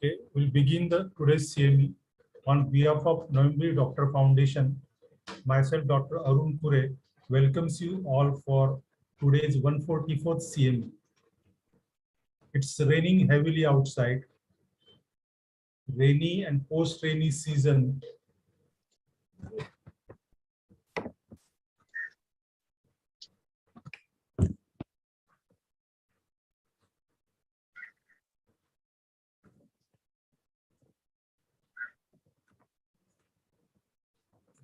Okay, we'll begin the today's CME on behalf of Navi Mumbai Doctor Foundation. Myself, Dr. Arun Kure, welcomes you all for today's 144th CME. It's raining heavily outside. Rainy and post-rainy season.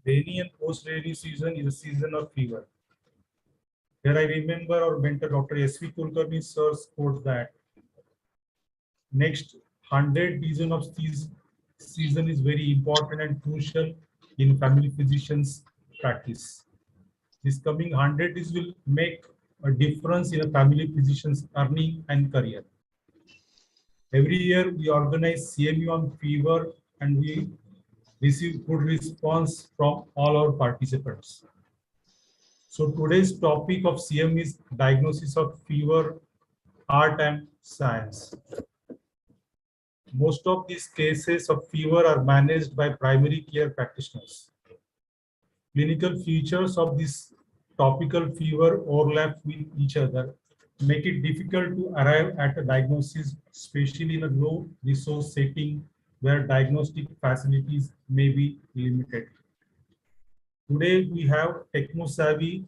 Rainy and post-rainy season is a season of fever. Here I remember our mentor Dr. S.V. Kulkarni sir's quote that next 100 days of this season is very important and crucial in family physicians' practice. This coming 100 days will make a difference in a family physician's earning and career. Every year we organize CMU on fever and we receive good response from all our participants. So today's topic of CM is diagnosis of fever, art and science. Most of these cases of fever are managed by primary care practitioners. Clinical features of this topical fever overlap with each other, make it difficult to arrive at a diagnosis, especially in a low resource setting where diagnostic facilities may be limited. Today we have techno-savvy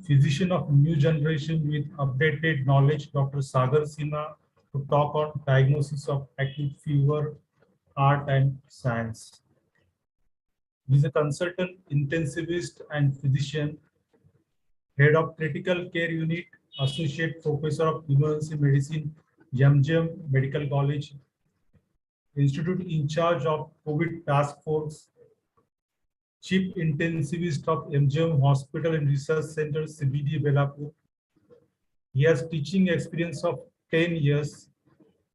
physician of new generation with updated knowledge, Dr. Sagar Sinha, to talk on diagnosis of acute fever, art and science. He is a consultant intensivist and physician, head of critical care unit, associate professor of emergency medicine, Yamjem Medical College, institute in charge of COVID task force, chief intensivist of MGM Hospital and Research Center, CBD Belapur. He has teaching experience of 10 years,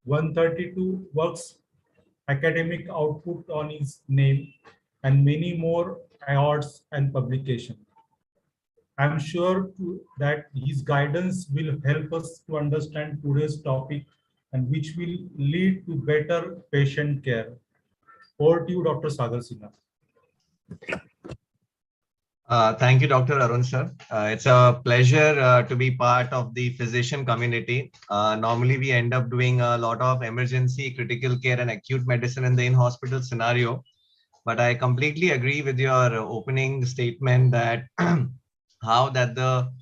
132 works, academic output on his name, and many more awards and publications. I'm sure that his guidance will help us to understand today's topic and which will lead to better patient care. Over to you, Dr. Sagar Sinha. Thank you, Dr. Arun sir. It's a pleasure to be part of the physician community. Normally, we end up doing a lot of emergency, critical care, and acute medicine in the in-hospital scenario. But I completely agree with your opening statement that how that the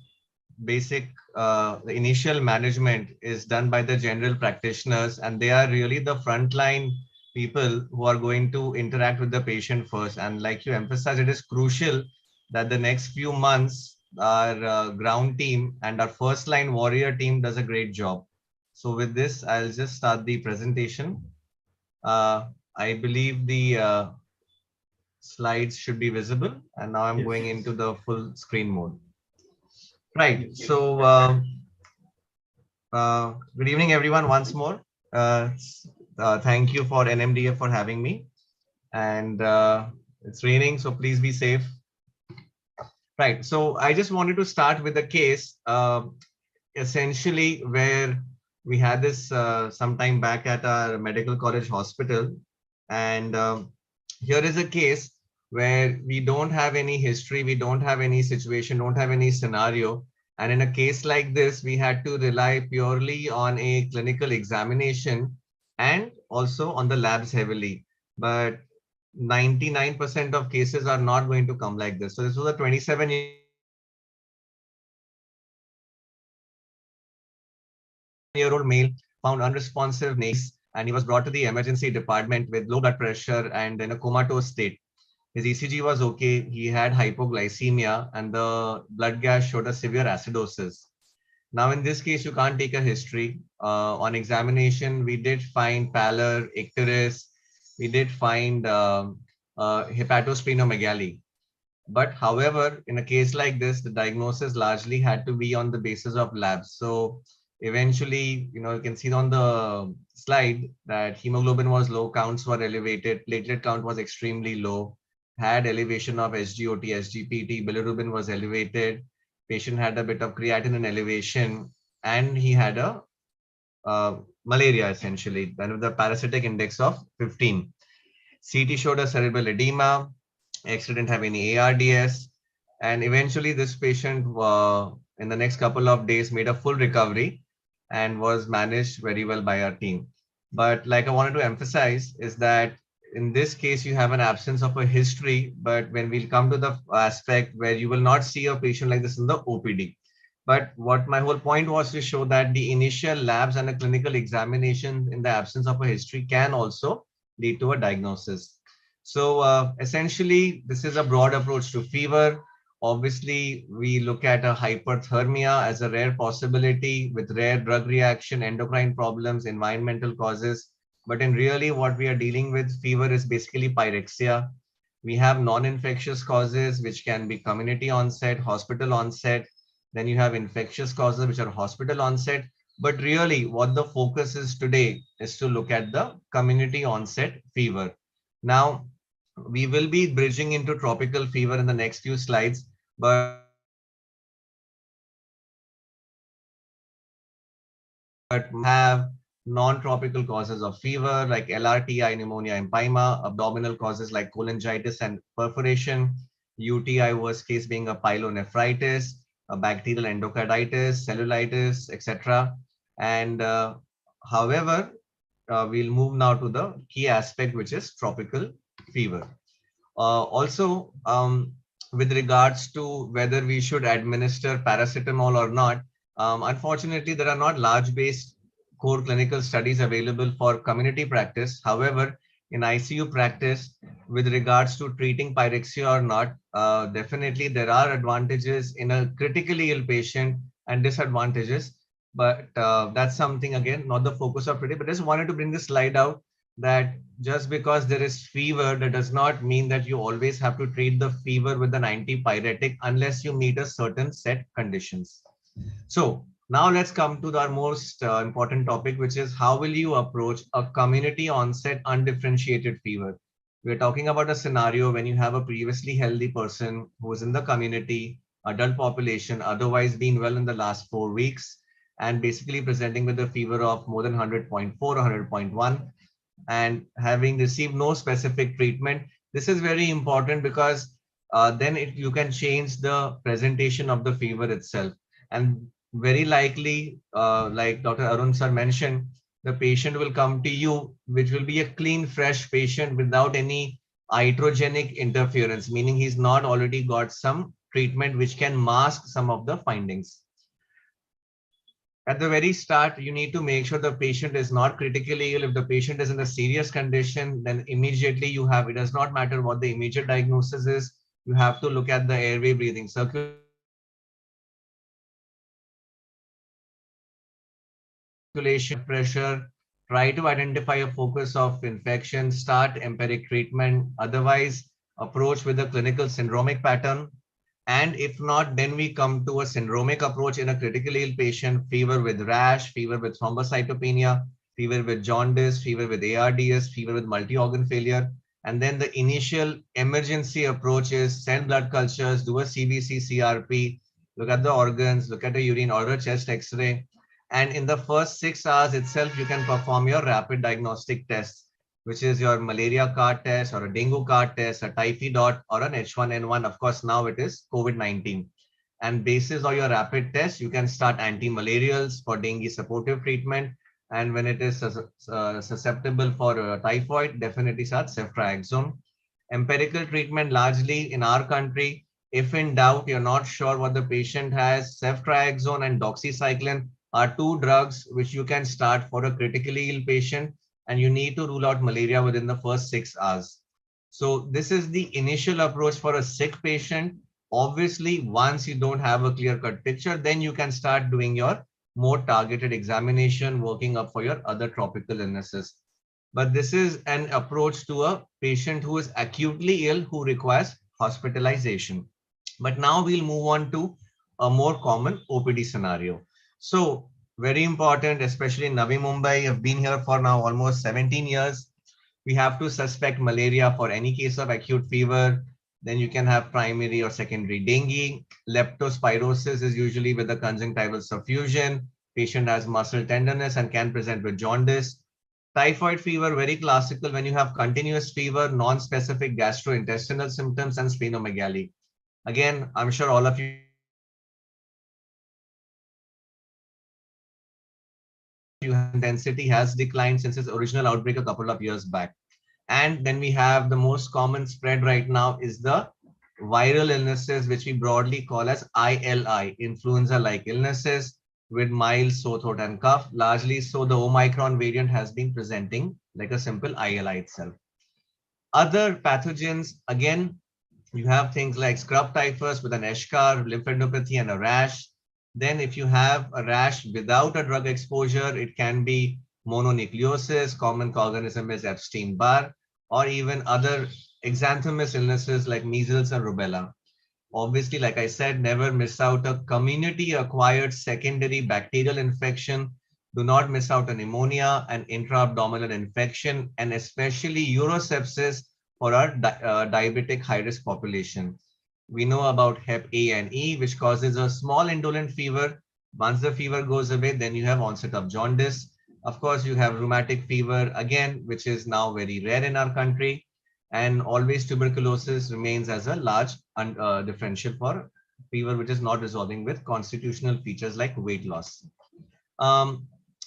basic, the initial management is done by the general practitioners, and they are really the frontline people who are going to interact with the patient first. And like you emphasize, it is crucial that the next few months our ground team and our first line warrior team does a great job. So with this, I'll just start the presentation. I believe the slides should be visible, and now I'm going into the full screen mode. Right. So good evening, everyone. Once more, thank you for NMDF for having me. And it's raining, so please be safe. Right. So I just wanted to start with a case, essentially where we had this some time back at our medical college hospital. And here is a case where we don't have any history, we don't have any situation, don't have any scenario. And in a case like this, we had to rely purely on a clinical examination and also on the labs heavily. But 99% of cases are not going to come like this. So this was a 27-year-old male found unresponsive names, and he was brought to the emergency department with low blood pressure and in a comatose state. His ECG was okay. He had hypoglycemia and the blood gas showed a severe acidosis. Now, in this case, you can't take a history. On examination, we did find pallor, icterus. We did find hepatosplenomegaly. But however, in a case like this, the diagnosis largely had to be on the basis of labs. So eventually, you can see on the slide that hemoglobin was low, counts were elevated, platelet count was extremely low, had elevation of SGOT, SGPT, bilirubin was elevated, patient had a bit of creatinine elevation, and he had a malaria essentially, and with a parasitic index of 15. CT showed a cerebral edema. X-ray didn't have any ARDS. And eventually this patient in the next couple of days made a full recovery and was managed very well by our team. But like I wanted to emphasize is that in this case, you have an absence of a history, but when we'll come to the aspect where you will not see a patient like this in the OPD. But what my whole point was to show that the initial labs and a clinical examination in the absence of a history can also lead to a diagnosis. So essentially, this is a broad approach to fever. Obviously, we look at a hyperthermia as a rare possibility with rare drug reaction, endocrine problems, environmental causes. But in really what we are dealing with, fever is basically pyrexia. We have non-infectious causes, which can be community onset, hospital onset. Then you have infectious causes, which are hospital onset. But really what the focus is today is to look at the community onset fever. Now, we will be bridging into tropical fever in the next few slides, but have non-tropical causes of fever like LRTI, pneumonia, empyema, abdominal causes like cholangitis and perforation, UTI worst case being a pyelonephritis, a bacterial endocarditis, cellulitis, etc. And however, we'll move now to the key aspect, which is tropical fever. Also, with regards to whether we should administer paracetamol or not, unfortunately, there are not large-based core clinical studies available for community practice. However, in ICU practice, with regards to treating pyrexia or not, definitely there are advantages in a critically ill patient and disadvantages. But that's something, again, not the focus of today, but just wanted to bring this slide out that just because there is fever, that does not mean that you always have to treat the fever with an antipyretic unless you meet a certain set conditions. So now let's come to our most important topic, which is how will you approach a community onset undifferentiated fever? We're talking about a scenario when you have a previously healthy person who is in the community, adult population, otherwise been well in the last 4 weeks, and basically presenting with a fever of more than 100.4 or 100.1 and having received no specific treatment. This is very important because then you can change the presentation of the fever itself. And very likely, like Dr. Arun sir mentioned, the patient will come to you, which will be a clean, fresh patient without any iatrogenic interference, meaning he's not already got some treatment which can mask some of the findings. At the very start, you need to make sure the patient is not critically ill. If the patient is in a serious condition, then immediately you have, it does not matter what the immediate diagnosis is, you have to look at the airway breathing circulation pressure, try to identify a focus of infection, start empiric treatment, otherwise approach with a clinical syndromic pattern. And if not, then we come to a syndromic approach in a critically ill patient, fever with rash, fever with thrombocytopenia, fever with jaundice, fever with ARDS, fever with multi-organ failure. And then the initial emergency approach is send blood cultures, do a CBC, CRP, look at the organs, look at the urine, order chest X-ray. And in the first 6 hours itself, you can perform your rapid diagnostic tests, which is your malaria card test or a dengue card test, a typhoid or an H1N1. Of course, now it is COVID-19. And basis on your rapid test, you can start anti-malarials for dengue supportive treatment. And when it is susceptible for typhoid, definitely start ceftriaxone. Empirical treatment largely in our country, if in doubt, you're not sure what the patient has, ceftriaxone and doxycycline are two drugs which you can start for a critically ill patient, and you need to rule out malaria within the first 6 hours. So this is the initial approach for a sick patient. Obviously, once you don't have a clear-cut picture, then you can start doing your more targeted examination, working up for your other tropical illnesses. But this is an approach to a patient who is acutely ill, who requires hospitalization. But now we'll move on to a more common OPD scenario. So very important, especially in Navi Mumbai, I've been here for now almost 17 years. We have to suspect malaria for any case of acute fever. Then you can have primary or secondary dengue. Leptospirosis is usually with a conjunctival suffusion. Patient has muscle tenderness and can present with jaundice. Typhoid fever, very classical when you have continuous fever, non-specific gastrointestinal symptoms, and splenomegaly. Again, I'm sure all of you intensity has declined since its original outbreak a couple of years back. And then we have the most common spread right now is the viral illnesses, which we broadly call as ILI, influenza-like illnesses with mild sore throat and cough. Largely so the Omicron variant has been presenting like a simple ILI itself. Other pathogens, again, you have things like scrub typhus with an eschar, lymphadenopathy, and a rash. Then if you have a rash without a drug exposure, it can be mononucleosis, common organism is Epstein-Barr, or even other exanthemus illnesses like measles and rubella. Obviously, like I said, never miss out a community-acquired secondary bacterial infection. Do not miss out a pneumonia, an intra-abdominal infection, and especially urosepsis for our diabetic high-risk population. We know about Hep A and E, which causes a small indolent fever. Once the fever goes away, then you have onset of jaundice. Of course, you have rheumatic fever, again, which is now very rare in our country. And always tuberculosis remains as a large differential for fever, which is not resolving with constitutional features like weight loss.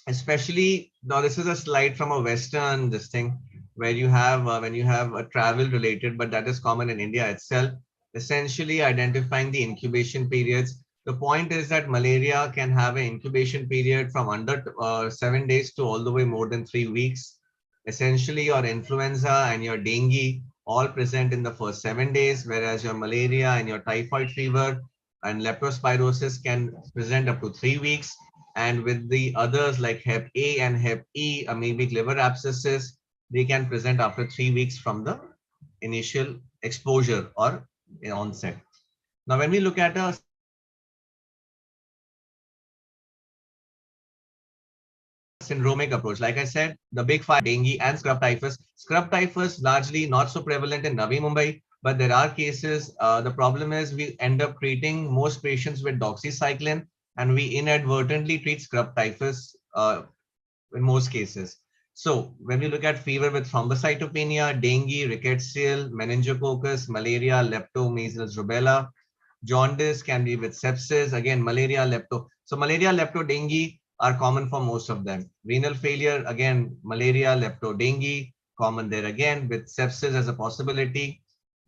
Especially now, this is a slide from a Western this thing where you have when you have a travel related, but that is common in India itself. Essentially identifying the incubation periods. The point is that malaria can have an incubation period from under 7 days to all the way more than 3 weeks. Essentially, your influenza and your dengue all present in the first 7 days, whereas your malaria and your typhoid fever and leptospirosis can present up to 3 weeks. And with the others like Hep A and Hep E, amoebic liver abscesses, they can present after 3 weeks from the initial exposure or onset. Now, when we look at a syndromic approach, like I said, the big five, dengue and scrub typhus. Scrub typhus largely not so prevalent in Navi Mumbai, but there are cases. The problem is we end up treating most patients with doxycycline, and we inadvertently treat scrub typhus in most cases. So when we look at fever with thrombocytopenia, dengue, rickettsial, meningococcus, malaria, lepto, measles, rubella, jaundice can be with sepsis, again, malaria, lepto. So malaria, lepto, dengue are common for most of them. Renal failure, again, malaria, lepto, dengue, common there again with sepsis as a possibility.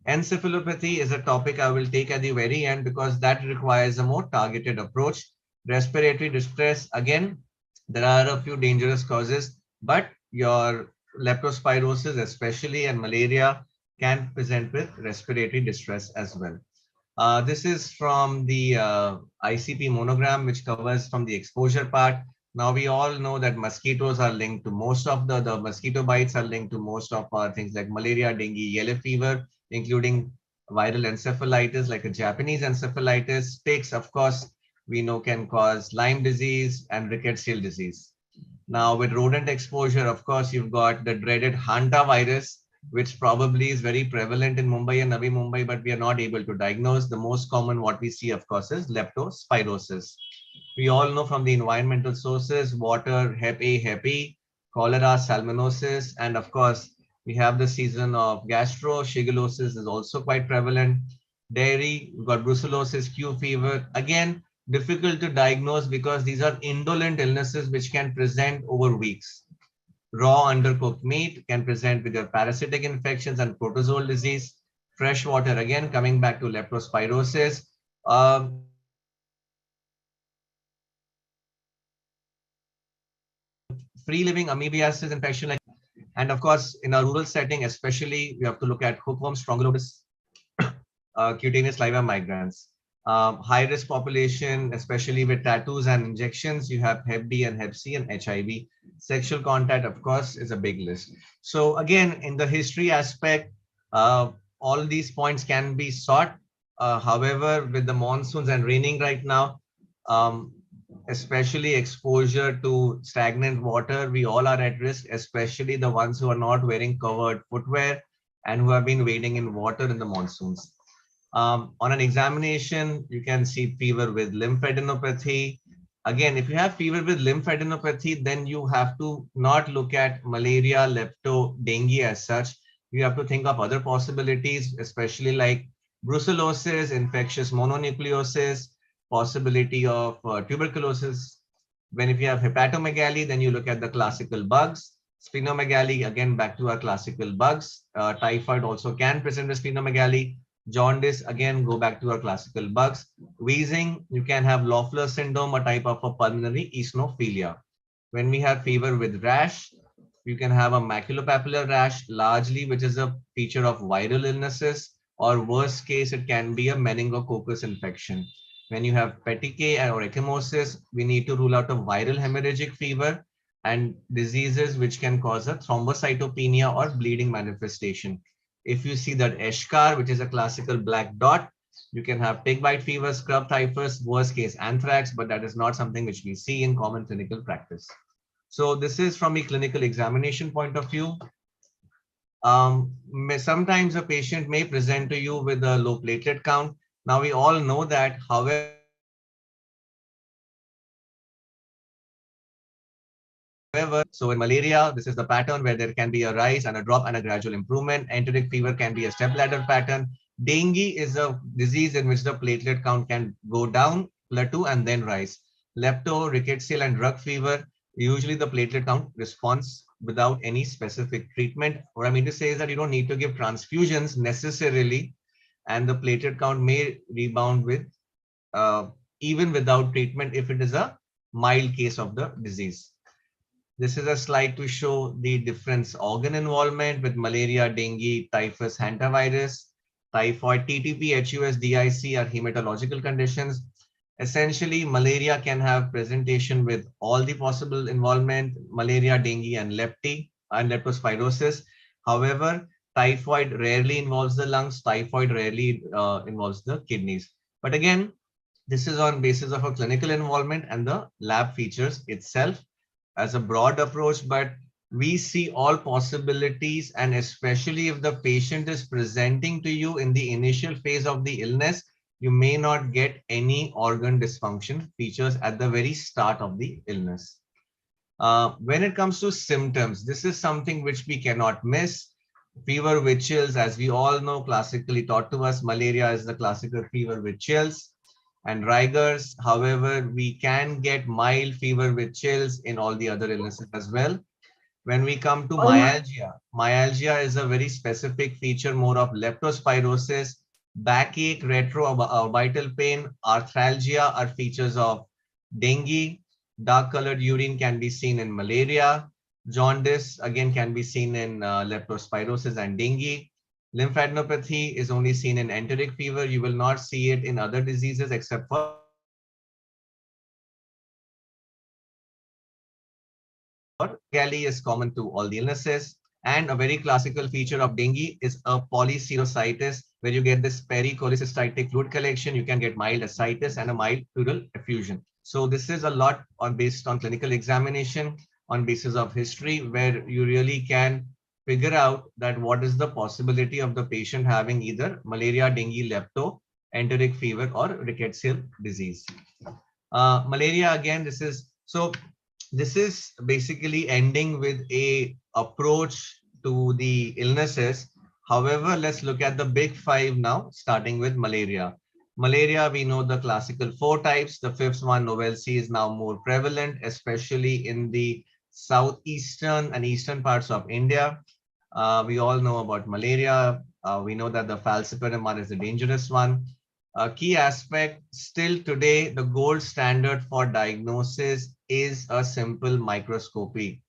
Encephalopathy is a topic I will take at the very end because that requires a more targeted approach. Respiratory distress, again, there are a few dangerous causes, but your leptospirosis especially and malaria can present with respiratory distress as well. This is from the ICP monogram, which covers from the exposure part. Now we all know that mosquitoes are linked to most of the mosquito bites are linked to most of our things like malaria, dengue, yellow fever, including viral encephalitis like a Japanese encephalitis. Ticks, of course, we know can cause Lyme disease and rickettsial disease. Now with rodent exposure, of course, you've got the dreaded hantavirus, which probably is very prevalent in Mumbai and Navi Mumbai, but we are not able to diagnose. The most common what we see, of course, is leptospirosis. We all know from the environmental sources, water, Hep A, Hep E, cholera, salmonellosis, and of course, we have the season of gastro, shigellosis is also quite prevalent. Dairy, we've got brucellosis, Q fever. Again, difficult to diagnose because these are indolent illnesses which can present over weeks. Raw undercooked meat can present with your parasitic infections and protozoal disease. Fresh water, again, coming back to leptospirosis. Free living amoebiasis infection, and of course, in a rural setting, especially, we have to look at hookworm, strongylosis, cutaneous liver migrans. High risk population, especially with tattoos and injections, you have Hep B and Hep C and HIV. Sexual contact, of course, is a big list. So again, in the history aspect, all these points can be sought. However, with the monsoons and raining right now, especially exposure to stagnant water, we all are at risk, especially the ones who are not wearing covered footwear and who have been wading in water in the monsoons. On an examination, you can see fever with lymphadenopathy. Again, if you have fever with lymphadenopathy, then you have to not look at malaria, lepto, dengue as such. You have to think of other possibilities, especially like brucellosis, infectious mononucleosis, possibility of tuberculosis. When if you have hepatomegaly, then you look at the classical bugs. Splenomegaly, again, back to our classical bugs. Typhoid also can present as splenomegaly. Jaundice, again, go back to our classical bugs. Wheezing, you can have Loeffler syndrome, a type of a pulmonary eosinophilia. When we have fever with rash, you can have a maculopapular rash, largely, which is a feature of viral illnesses, or worst case, it can be a meningococcus infection. When you have petechiae or ecchymosis, we need to rule out a viral hemorrhagic fever and diseases which can cause a thrombocytopenia or bleeding manifestation. If you see that eschar, which is a classical black dot, you can have pig bite fever, scrub typhus, worst case anthrax, but that is not something which we see in common clinical practice. So this is from a clinical examination point of view. Sometimes a patient may present to you with a low platelet count. Now we all know that, however, so in malaria, this is the pattern where there can be a rise and a drop and a gradual improvement. Enteric fever can be a stepladder pattern. Dengue is a disease in which the platelet count can go down, plateau, and then rise. Lepto, rickettsial, and drug fever, usually the platelet count responds without any specific treatment. What I mean to say is that you don't need to give transfusions necessarily, and the platelet count may rebound with even without treatment if it is a mild case of the disease. This is a slide to show the different organ involvement with malaria, dengue, typhus, hantavirus, typhoid, TTP, HUS, DIC are hematological conditions. Essentially, malaria can have presentation with all the possible involvement, malaria, dengue, and leptospirosis. However, typhoid rarely involves the lungs, typhoid rarely involves the kidneys. But again, this is on basis of a clinical involvement and the lab features itself as a broad approach, but we see all possibilities, and especially if the patient is presenting to you in the initial phase of the illness, you may not get any organ dysfunction features at the very start of the illness. When it comes to symptoms, this is something which we cannot miss. Fever with chills, as we all know, classically taught to us, malaria is the classical fever with chills and rigors. However, we can get mild fever with chills in all the other illnesses as well. When we come to myalgia, myalgia is a very specific feature more of leptospirosis, backache, retroorbital pain, arthralgia are features of dengue. Dark colored urine can be seen in malaria. Jaundice again can be seen in leptospirosis and dengue. Lymphadenopathy is only seen in enteric fever. You will not see it in other diseases except for galley is common to all the illnesses. And a very classical feature of dengue is a polyserositis, where you get this pericholecystic fluid collection. You can get mild ascites and a mild pleural effusion. So this is a lot based on clinical examination, on basis of history, where you really can figure out that what is the possibility of the patient having either malaria, dengue, lepto, enteric fever, or rickettsial disease. Malaria, again, this is basically ending with a approach to the illnesses. However, let's look at the big five now, starting with malaria. Malaria, we know the classical 4 types. The 5th one, novel C, is now more prevalent, especially in the southeastern and eastern parts of India. We all know about malaria. We know that the falciparum one is the dangerous one. A key aspect, still today, the gold standard for diagnosis is a simple microscopy,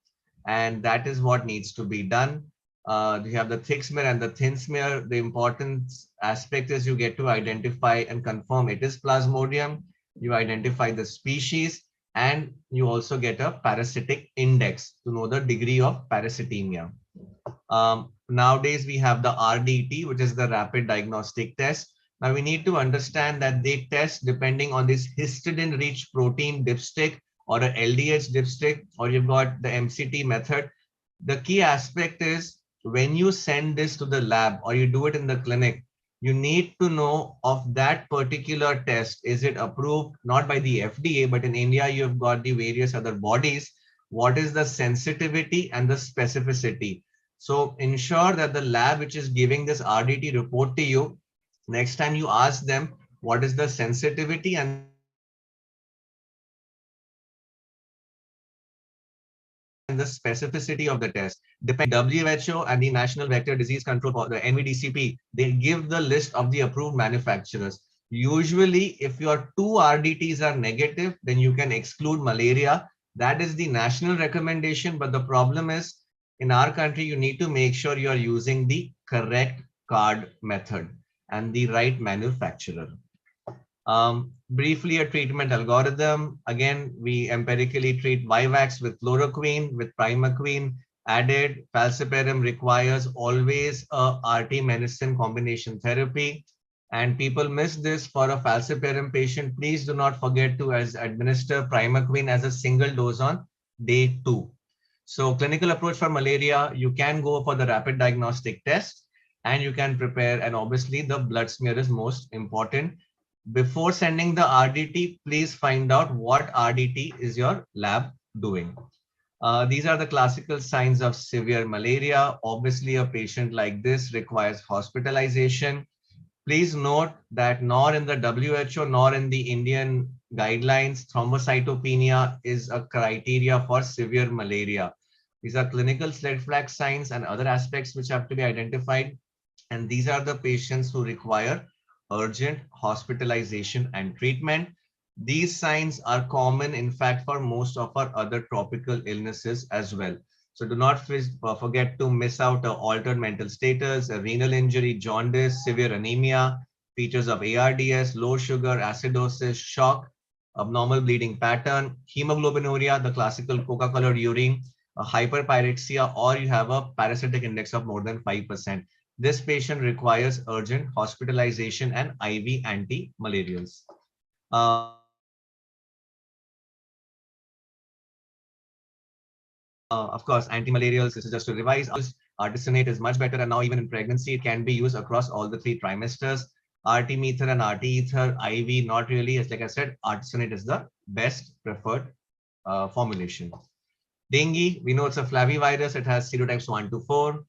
and that is what needs to be done. You have the thick smear and the thin smear. The important aspect is you get to identify and confirm it is Plasmodium. You identify the species, and you also get a parasitic index to know the degree of parasitemia. Nowadays, we have the RDT, which is the rapid diagnostic test. Now we need to understand that they test depending on this histidine-rich protein dipstick or a LDH dipstick, or you've got the MCT method. The key aspect is when you send this to the lab or you do it in the clinic, you need to know of that particular test. Is it approved not by the FDA, but in India, you've got the various other bodies. What is the sensitivity and the specificity? So ensure that the lab which is giving this RDT report to you, next time you ask them, what is the sensitivity and the specificity of the test? Depending WHO and the National Vector Disease Control for the NVDCP, they give the list of the approved manufacturers. Usually, if your two RDTs are negative, then you can exclude malaria. That is the national recommendation. But the problem is, in our country, you need to make sure you are using the correct card method and the right manufacturer. Briefly, a treatment algorithm. Again, we empirically treat Vivax with chloroquine, with primaquine added. Falciparum requires always a RT medicine combination therapy. And people miss this. For a falciparum patient, please do not forget to administer primaquine as a single dose on day 2. So clinical approach for malaria, you can go for the rapid diagnostic test and you can prepare, and obviously the blood smear is most important. Before sending the RDT, please find out what RDT is your lab doing. These are the classical signs of severe malaria. Obviously, a patient like this requires hospitalization. Please note that nor in the WHO nor in the Indian guidelines, thrombocytopenia is a criteria for severe malaria. These are clinical red flag signs and other aspects which have to be identified. And these are the patients who require urgent hospitalization and treatment. These signs are common, in fact, for most of our other tropical illnesses as well. So do not forget to miss out altered mental status, a renal injury, jaundice, severe anemia, features of ARDS, low sugar, acidosis, shock, abnormal bleeding pattern, hemoglobinuria, the classical coca-colored urine, a hyperpyrexia, or you have a parasitic index of more than 5%. This patient requires urgent hospitalization and IV anti-malarials. Of course, anti-malarials, this is just to revise. Artesunate is much better, and now even in pregnancy, it can be used across all the 3 trimesters. Artemether and Arteether, IV, not really. As like I said, artesunate is the best preferred formulation. Dengue, we know it's a flavivirus. It has serotypes 1 to 4.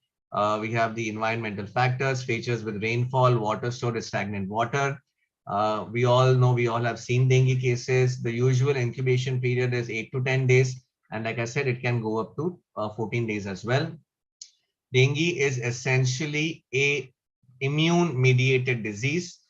We have the environmental factors, features with rainfall, water stored as stagnant water. We all know, we all have seen dengue cases. The usual incubation period is 8 to 10 days. And like I said, it can go up to 14 days as well. Dengue is essentially a immune mediated disease.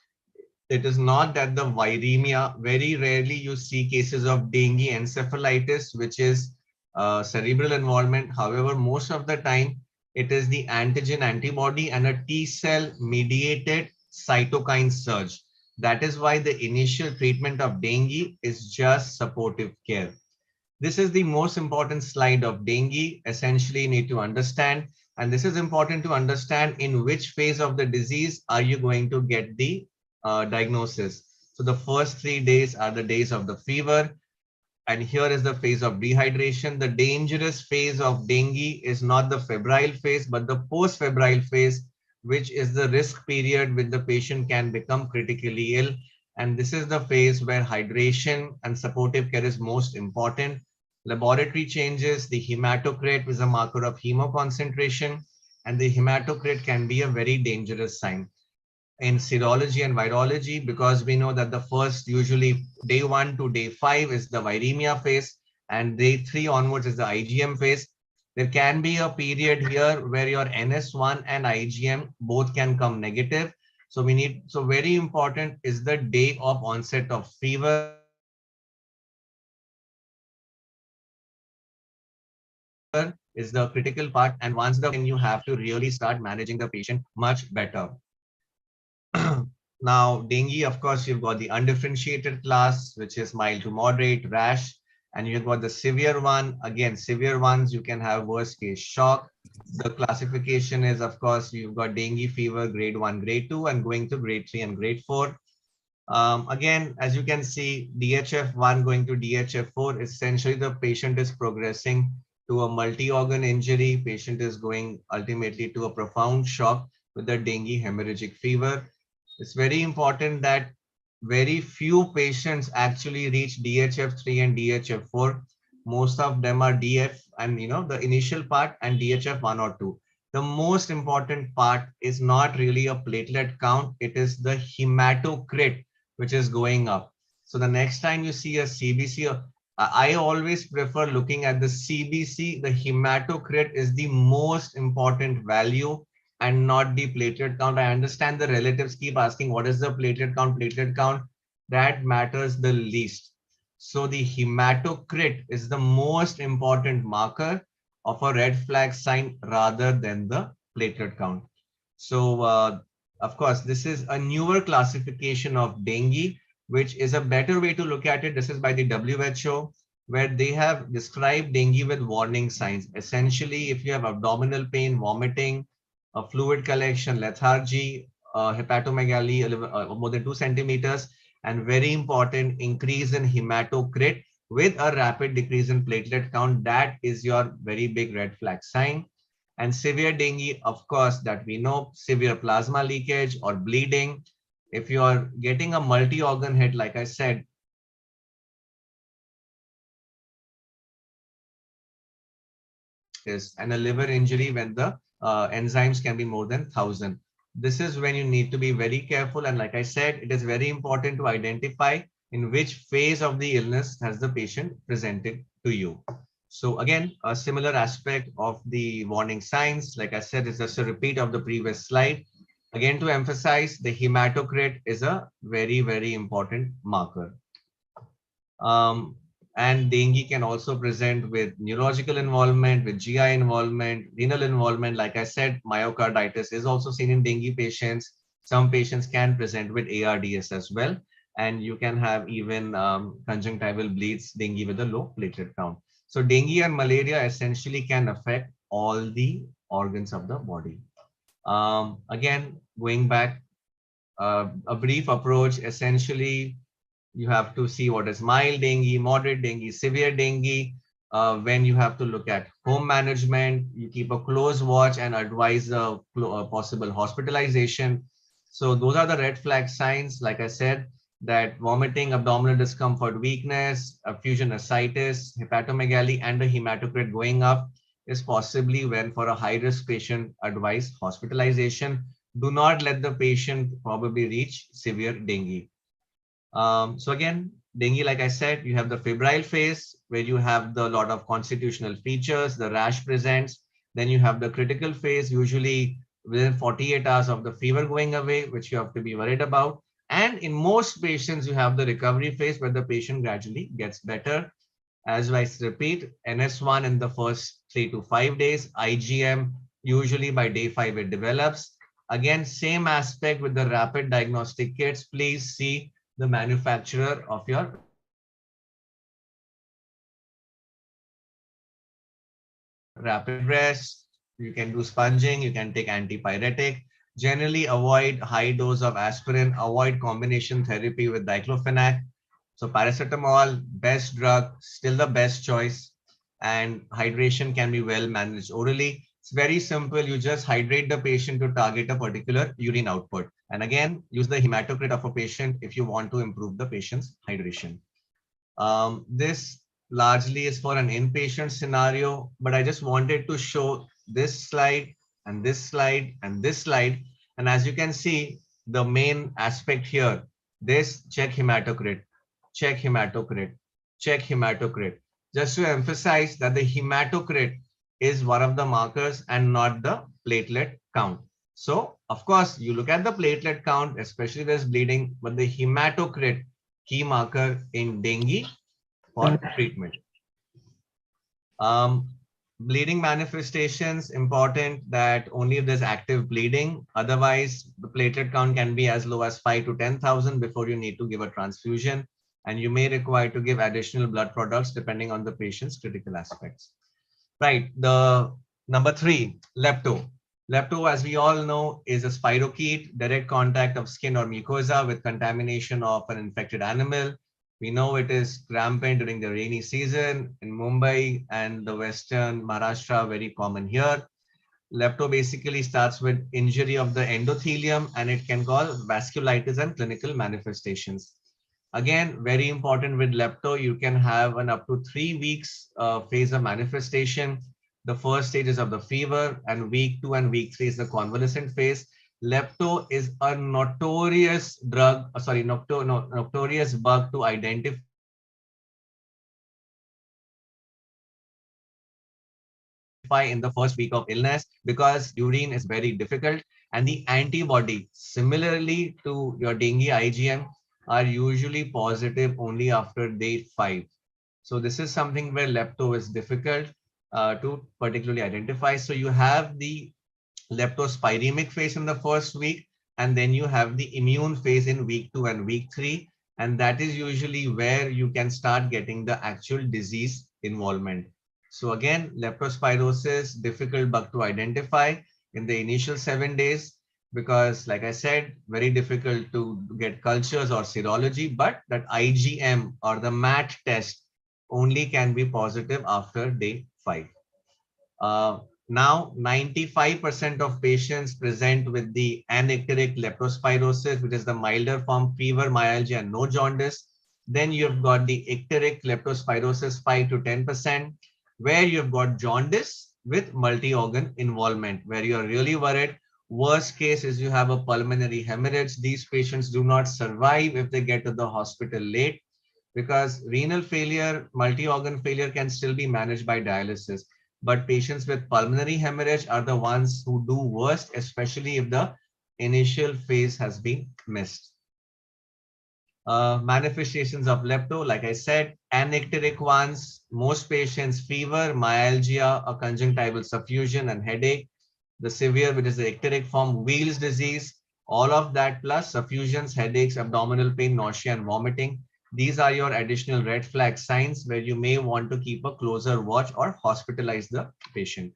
It is not that the viremia, very rarely you see cases of dengue encephalitis, which is cerebral involvement. However, most of the time, it is the antigen antibody and a T cell mediated cytokine surge. That is why the initial treatment of dengue is just supportive care. This is the most important slide of dengue. Essentially, you need to understand, and this is important to understand in which phase of the disease are you going to get the diagnosis. So the first 3 days are the days of the fever. And here is the phase of dehydration. The dangerous phase of dengue is not the febrile phase, but the post-febrile phase, which is the risk period when the patient can become critically ill. And this is the phase where hydration and supportive care is most important. Laboratory changes, the hematocrit is a marker of hemoconcentration, and the hematocrit can be a very dangerous sign. In serology and virology, because we know that the first, usually day 1 to day 5 is the viremia phase, and day 3 onwards is the IgM phase. There can be a period here where your NS1 and IgM both can come negative. So very important is the day of onset of fever is the critical part. And once you have to really start managing the patient much better. Now, dengue, of course, you've got the undifferentiated class, which is mild to moderate, rash, and you've got the severe one. Again, severe ones, you can have worst case shock. The classification is, of course, you've got dengue fever, grade 1, grade 2, and going to grade 3 and grade 4. Again, as you can see, DHF1 going to DHF4, essentially the patient is progressing to a multi-organ injury. Patient is going ultimately to a profound shock with the dengue hemorrhagic fever. It's very important that very few patients actually reach DHF3 and DHF4. Most of them are DF and the initial part and DHF1 or 2. The most important part is not really a platelet count. It is the hematocrit, which is going up. So the next time you see a CBC, I always prefer looking at the CBC. The hematocrit is the most important value and not the platelet count. I understand the relatives keep asking, what is the platelet count? Platelet count, that matters the least. So the hematocrit is the most important marker of a red flag sign rather than the platelet count. So of course, this is a newer classification of dengue, which is a better way to look at it. This is by the WHO, where they have described dengue with warning signs. Essentially, if you have abdominal pain, vomiting, a fluid collection, lethargy, hepatomegaly more than 2 centimeters, and very important, increase in hematocrit with a rapid decrease in platelet count, that is your very big red flag sign. And severe dengue, of course, that we know, severe plasma leakage or bleeding. If you are getting a multi-organ hit, like I said, and a liver injury when the enzymes can be more than 1,000. This is when you need to be very careful. And like I said, it is very important to identify in which phase of the illness has the patient presented to you. So again, a similar aspect of the warning signs, like I said, is just a repeat of the previous slide. Again, to emphasize, the hematocrit is a very, very important marker. And dengue can also present with neurological involvement, with GI involvement, renal involvement. Like I said, myocarditis is also seen in dengue patients. Some patients can present with ARDS as well. And you can have even conjunctival bleeds, dengue with a low platelet count. So dengue and malaria essentially can affect all the organs of the body. Again, going back, a brief approach, essentially, you have to see what is mild dengue, moderate dengue, severe dengue. When you have to look at home management, you keep a close watch and advise a possible hospitalization. So those are the red flag signs. Like I said, that vomiting, abdominal discomfort, weakness, effusion ascites, hepatomegaly, and the hematocrit going up is possibly when for a high-risk patient advise hospitalization. Do not let the patient probably reach severe dengue. So again, dengue, like I said, you have the febrile phase where you have the lot of constitutional features, the rash presents. Then you have the critical phase, usually within 48 hours of the fever going away, which you have to be worried about. And in most patients, you have the recovery phase where the patient gradually gets better. As I repeat, NS1 in the first 3 to 5 days, IgM usually by day 5 it develops. Again, same aspect with the rapid diagnostic kits. Please see the manufacturer of your rapid rest. You can do sponging, you can take antipyretic. Generally avoid high dose of aspirin, avoid combination therapy with diclofenac. So paracetamol, best drug, still the best choice. And hydration can be well managed orally. It's very simple. You just hydrate the patient to target a particular urine output. And again, use the hematocrit of a patient if you want to improve the patient's hydration. This largely is for an inpatient scenario, but I just wanted to show this slide and this slide and this slide. And as you can see, the main aspect here, this check hematocrit, check hematocrit, check hematocrit. Just to emphasize that the hematocrit is one of the markers and not the platelet count. So of course, you look at the platelet count, especially there's bleeding, but the hematocrit, key marker in dengue for treatment. Bleeding manifestations, important that only if there's active bleeding. Otherwise, the platelet count can be as low as 5 to 10,000 before you need to give a transfusion. And you may require to give additional blood products depending on the patient's critical aspects. Right, the number 3, lepto. Lepto, as we all know, is a spirochete, direct contact of skin or mucosa with contamination of an infected animal. We know it is rampant during the rainy season in Mumbai and the western Maharashtra, very common here. Lepto basically starts with injury of the endothelium and it can cause vasculitis and clinical manifestations. Again, very important with lepto, you can have an up to 3 weeks phase of manifestation. The first stage is of the fever, and week 2 and week 3 is the convalescent phase. Lepto is a notorious drug, notorious bug to identify in the first week of illness, because urine is very difficult and the antibody similarly to your dengue IgM are usually positive only after day 5. So this is something where lepto is difficult to particularly identify. So you have the leptospiremic phase in the first week, and then you have the immune phase in week 2 and week 3, and that is usually where you can start getting the actual disease involvement. So again, leptospirosis, difficult bug to identify in the initial 7 days, because like I said, very difficult to get cultures or serology, but that IgM or the MAT test only can be positive after day 5. Now, 95% of patients present with the anicteric leptospirosis, which is the milder form, fever, myalgia, and no jaundice. Then you've got the icteric leptospirosis, 5 to 10%, where you've got jaundice with multi-organ involvement, where you're really worried. Worst case is you have a pulmonary hemorrhage. These patients do not survive if they get to the hospital late, because renal failure, multi-organ failure can still be managed by dialysis. But patients with pulmonary hemorrhage are the ones who do worst, especially if the initial phase has been missed. Manifestations of lepto, like I said, anicteric ones, most patients, fever, myalgia, a conjunctival suffusion and headache. The severe, which is the icteric form, Weil's disease, all of that plus suffusions, headaches, abdominal pain, nausea, and vomiting. These are your additional red flag signs where you may want to keep a closer watch or hospitalize the patient.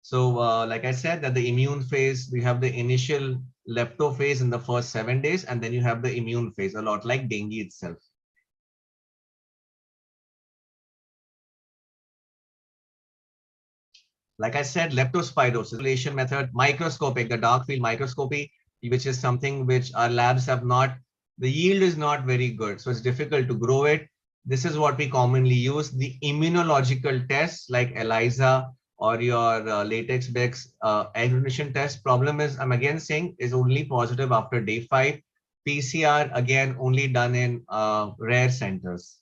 So like I said, that the immune phase, we have the initial lepto phase in the first 7 days, and then you have the immune phase, a lot like dengue itself. Like I said, leptospirosis, isolation method, microscopic, the dark field microscopy, which is something which our labs have not, the yield is not very good. So it's difficult to grow it. This is what we commonly use. The immunological tests like ELISA or your latex bex aggregation test. Problem is, I'm again saying, is only positive after day 5. PCR, again, only done in rare centers.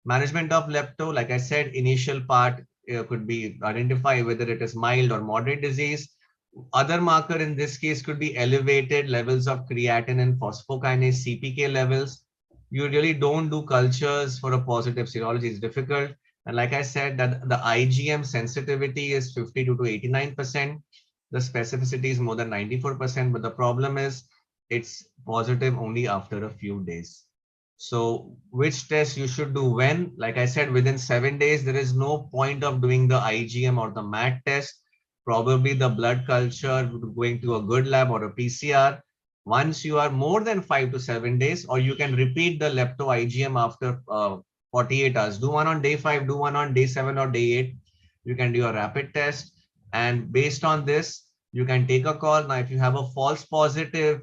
Management of lepto, like I said, initial part could be identify whether it is mild or moderate disease. Other marker in this case could be elevated levels of creatinine and phosphokinase CPK levels. You really don't do cultures for a positive serology, it's difficult. And like I said, that the IgM sensitivity is 52 to 89%. The specificity is more than 94%, but the problem is it's positive only after a few days. So which test you should do when? Like I said, within 7 days, there is no point of doing the IgM or the MAT test. Probably the blood culture, going to a good lab or a PCR. Once you are more than 5 to 7 days, or you can repeat the lepto IgM after 48 hours. Do one on day 5, do one on day 7 or day 8. You can do a rapid test. And based on this, you can take a call. Now, if you have a false positive,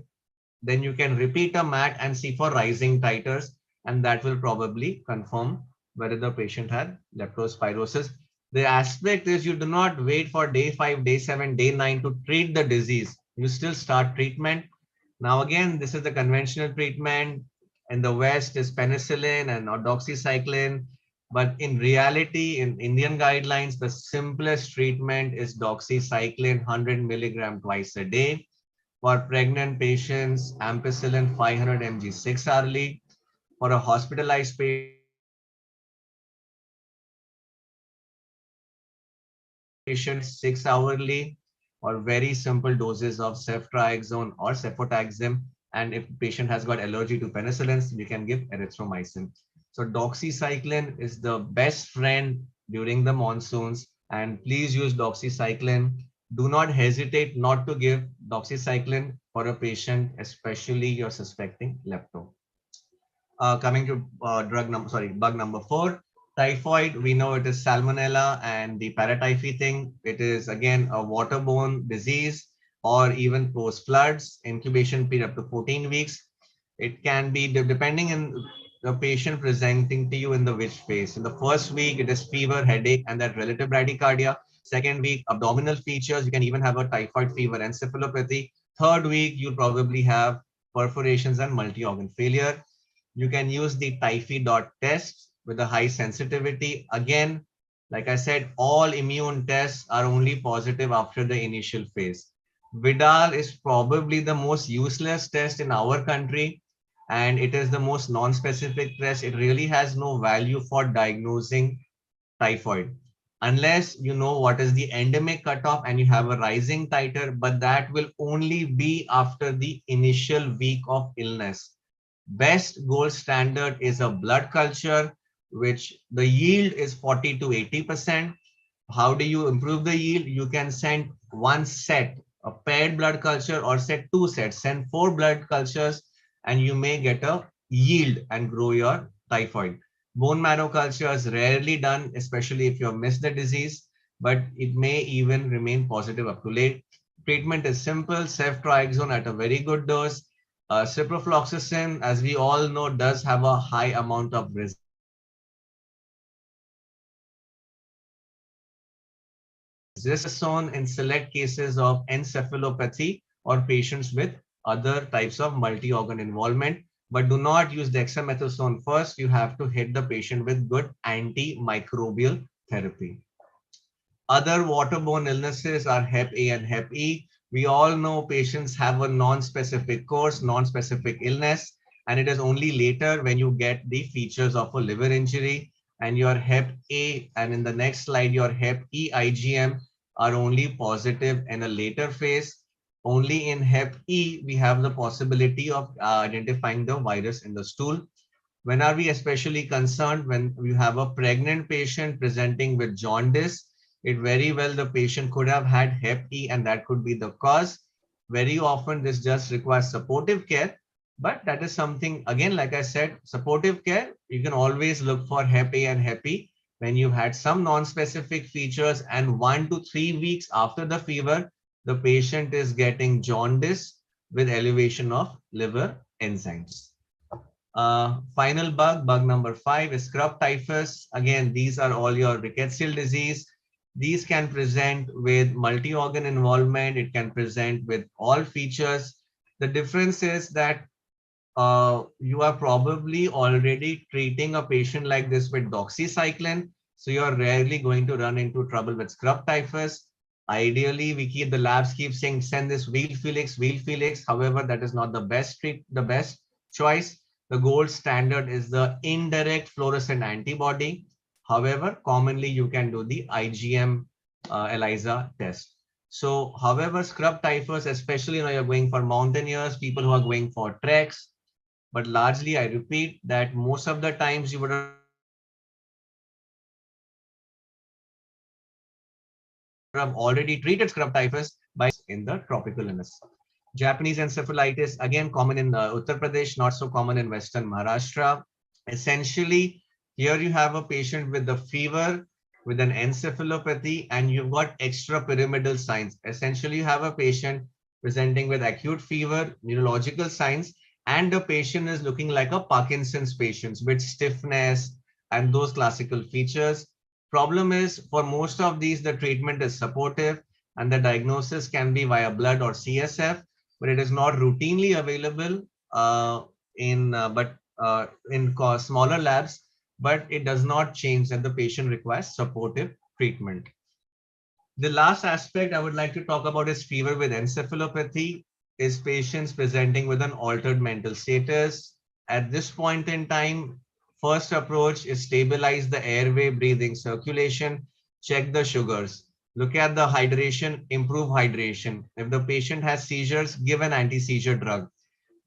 then you can repeat a MAT and see for rising titers, and that will probably confirm whether the patient had leptospirosis. The aspect is you do not wait for day 5, day 7, day 9 to treat the disease. You still start treatment. Now, again, this is the conventional treatment. In the West is penicillin and doxycycline. But in reality, in Indian guidelines, the simplest treatment is doxycycline 100 milligram twice a day. For pregnant patients, ampicillin 500 mg 6 hourly. For a hospitalized patient, patient 6 hourly, or very simple doses of ceftriaxone or cefotaxime. And if patient has got allergy to penicillins, we can give erythromycin. So doxycycline is the best friend during the monsoons, and please use doxycycline. Do not hesitate not to give doxycycline for a patient, especially you're suspecting lepto. Coming to bug number 4, Typhoid, we know it is Salmonella and the paratyphy thing. It is again a waterborne disease or even post floods, incubation period up to 14 weeks. It can be depending on the patient presenting to you in the which phase. In the first week, it is fever, headache, and that relative bradycardia. Second week, abdominal features. You can even have a typhoid fever, encephalopathy. Third week, you'll probably have perforations and multi-organ failure. You can use the Typhi dot test with a high sensitivity. Again, like I said, all immune tests are only positive after the initial phase. Vidal is probably the most useless test in our country, and it is the most non-specific test. It really has no value for diagnosing typhoid unless you know what is the endemic cutoff and you have a rising titer, but that will only be after the initial week of illness. Best gold standard is a blood culture, which the yield is 40 to 80%. How do you improve the yield? You can send one set, a paired blood culture, or set two sets, send 4 blood cultures, and you may get a yield and grow your typhoid. Bone marrow culture is rarely done, especially if you have missed the disease, but it may even remain positive up to late. Treatment is simple, ceftriaxone at a very good dose. Ciprofloxacin, as we all know, does have a high amount of resistance in select cases of encephalopathy or patients with other types of multi-organ involvement. But do not use dexamethasone first. You have to hit the patient with good antimicrobial therapy. Other waterborne illnesses are Hep A and Hep E. We all know patients have a non-specific course, non-specific illness, and it is only later when you get the features of a liver injury. And your Hep A, and in the next slide, your Hep E IgM are only positive in a later phase. Only in Hep E, we have the possibility of identifying the virus in the stool. When are we especially concerned? When you have a pregnant patient presenting with jaundice, it very well the patient could have had Hep E and that could be the cause. Very often this just requires supportive care, but that is something, again, like I said, supportive care, you can always look for Hep A and Hep E when you've had some non-specific features and 1 to 3 weeks after the fever, the patient is getting jaundice with elevation of liver enzymes. Final bug number 5 is scrub typhus. Again, these are all your rickettsial disease. These can present with multi-organ involvement. It can present with all features. The difference is that you are probably already treating a patient like this with doxycycline. So you're rarely going to run into trouble with scrub typhus. Ideally, the labs keep saying, send this wheel Felix. However, that is not the best choice. The gold standard is the indirect fluorescent antibody. However, commonly you can do the IgM ELISA test. So, however, scrub typhus, especially you're going for mountaineers, people who are going for treks, but largely I repeat that most of the times you would have already treated scrub typhus by in the tropical illness. Japanese encephalitis, again common in Uttar Pradesh, not so common in Western Maharashtra. Essentially, here you have a patient with a fever, with an encephalopathy, and you've got extrapyramidal signs. Essentially, you have a patient presenting with acute fever, neurological signs, and the patient is looking like a Parkinson's patient with stiffness and those classical features. Problem is, for most of these, the treatment is supportive and the diagnosis can be via blood or CSF, but it is not routinely available in smaller labs, but it does not change that the patient requires supportive treatment. The last aspect I would like to talk about is fever with encephalopathy, is patients presenting with an altered mental status. At this point in time, first approach is stabilize the airway, breathing, circulation, check the sugars, look at the hydration, improve hydration. If the patient has seizures, give an anti-seizure drug.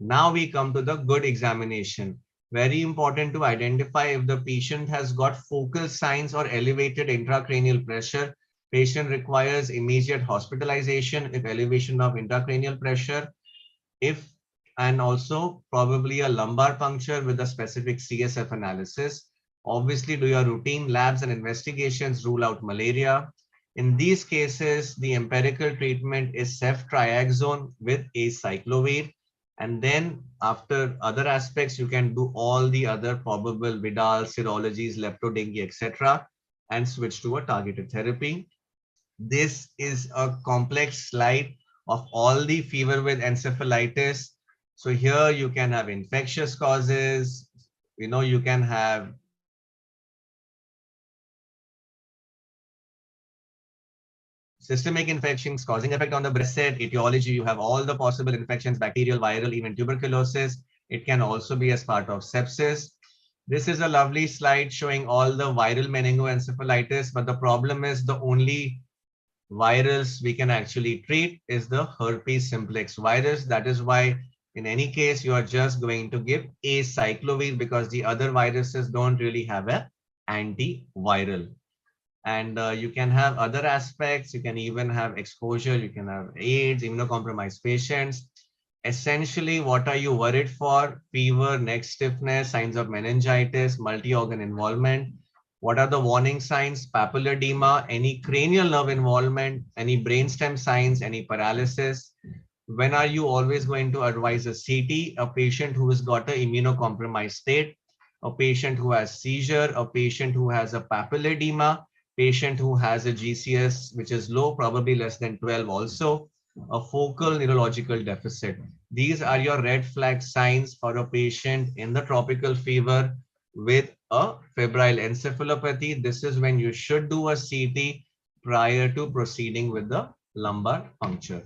Now we come to the good examination. Very important to identify if the patient has got focal signs or elevated intracranial pressure. Patient requires immediate hospitalization if elevation of intracranial pressure, and also probably a lumbar puncture with a specific CSF analysis. Obviously, do your routine labs and investigations, rule out malaria. In these cases, the empirical treatment is ceftriaxone with acyclovir. And then after other aspects, you can do all the other probable Vidal, serologies, leptodengue, etc., and switch to a targeted therapy. This is a complex slide of all the fever with encephalitis. So here you can have infectious causes, you can have systemic infections causing effect on the breast. Etiology, you have all the possible infections, bacterial, viral, even tuberculosis. It can also be as part of sepsis. This is a lovely slide showing all the viral meningoencephalitis, but the problem is the only virus we can actually treat is the herpes simplex virus. That is why in any case, you are just going to give acyclovir because the other viruses don't really have an antiviral. And you can have other aspects. You can even have exposure. You can have AIDS, immunocompromised patients. Essentially, what are you worried for? Fever, neck stiffness, signs of meningitis, multi-organ involvement. What are the warning signs? Papilledema, any cranial nerve involvement, any brainstem signs, any paralysis. When are you always going to advise a CT? A patient who has got an immunocompromised state, a patient who has seizure, a patient who has a papilledema, patient who has a GCS which is low, probably less than 12 also, a focal neurological deficit. These are your red flag signs for a patient in the tropical fever with a febrile encephalopathy. This is when you should do a CT prior to proceeding with the lumbar puncture.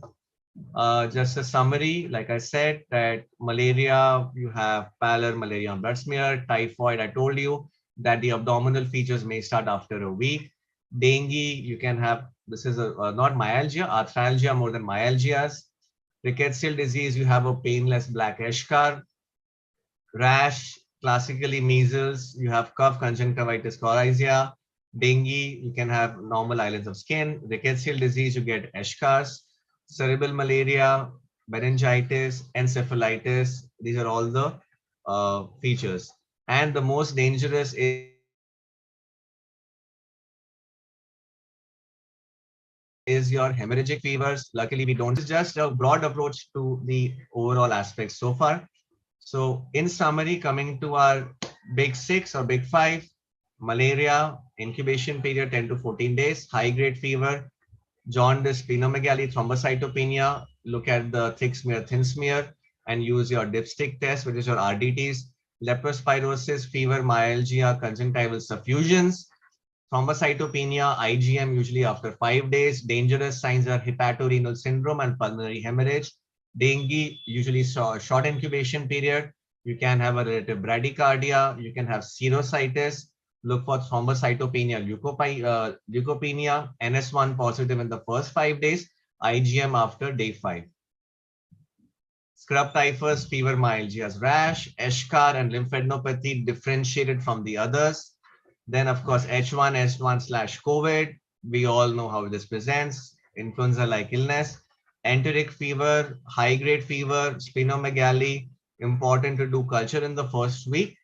Just a summary, like I said, that malaria, you have pallor, malaria on blood smear. Typhoid, I told you that the abdominal features may start after a week. Dengue, you can have, this is not myalgia, arthralgia more than myalgias. Rickettsial disease, you have a painless black eschar. Rash, classically measles, you have cough, conjunctivitis, coryza. Dengue, you can have normal islands of skin. Rickettsial disease, you get eschars. Cerebral malaria, meningitis, encephalitis. These are all the features. And the most dangerous is your hemorrhagic fevers. Luckily, we don't. It's just a broad approach to the overall aspects so far. So in summary, coming to our big 6 or big 5, malaria, incubation period 10 to 14 days, high grade fever, jaundice, splenomegaly, thrombocytopenia, look at the thick smear, thin smear, and use your dipstick test, which is your RDTs, leptospirosis, fever, myalgia, conjunctival suffusions, thrombocytopenia, IgM usually after 5 days. Dangerous signs are hepatorenal syndrome and pulmonary hemorrhage. Dengue, usually short incubation period. You can have a relative bradycardia. You can have serositis. Look for thrombocytopenia, leukopenia, NS1 positive in the first 5 days, IgM after day 5. Scrub typhus, fever, myalgias, rash, eschar, and lymphadenopathy differentiated from the others. Then, of course, H1N1/COVID. We all know how this presents. Influenza-like illness. Enteric fever, high-grade fever, splenomegaly. Important to do culture in the first week.